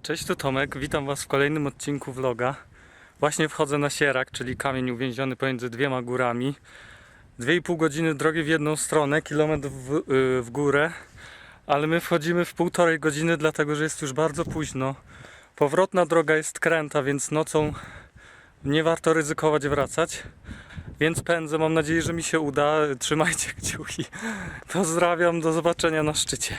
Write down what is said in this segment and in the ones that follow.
Cześć, tu Tomek, witam Was w kolejnym odcinku vloga. Właśnie wchodzę na Sierak, czyli kamień uwięziony pomiędzy dwiema górami. 2,5 godziny drogi w jedną stronę, kilometr w górę, ale my wchodzimy w 1,5 godziny, dlatego że jest już bardzo późno. Powrotna droga jest kręta, więc nocą nie warto ryzykować wracać. Więc pędzę, mam nadzieję, że mi się uda. Trzymajcie kciuki. Pozdrawiam, do zobaczenia na szczycie.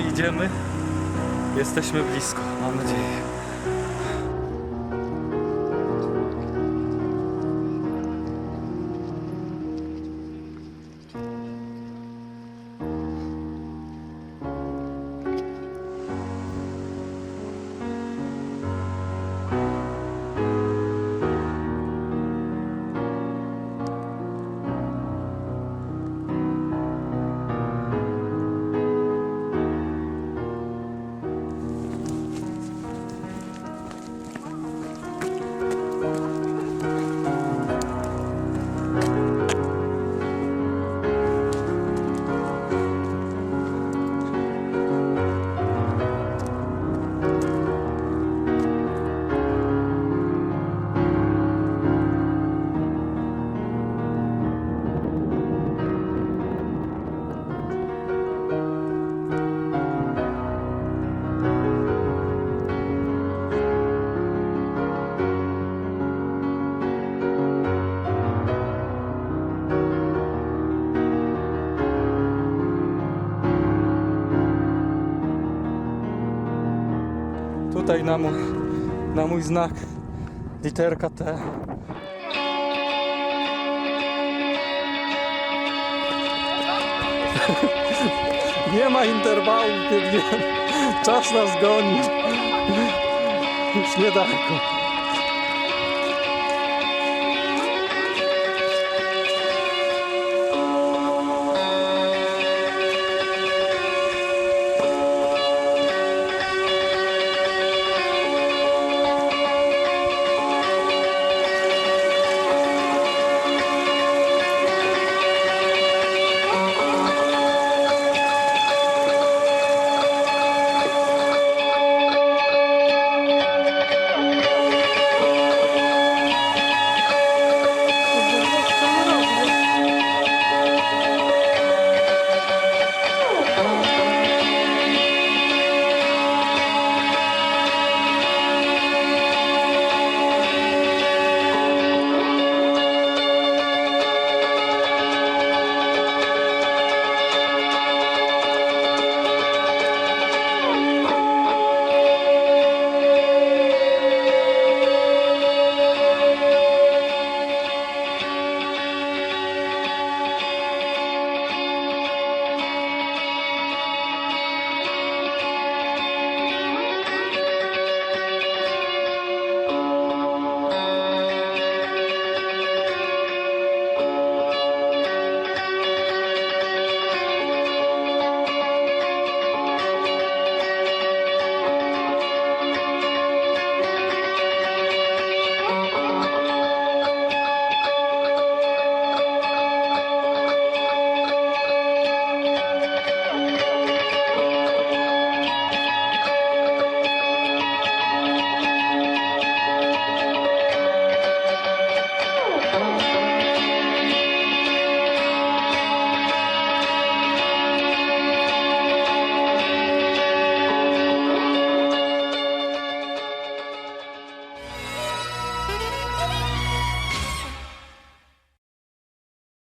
Idziemy. Jesteśmy blisko, mam nadzieję. Tutaj na mój znak literka T. Nie ma interwału, biegniemy. Czas nas goni. Już niedaleko.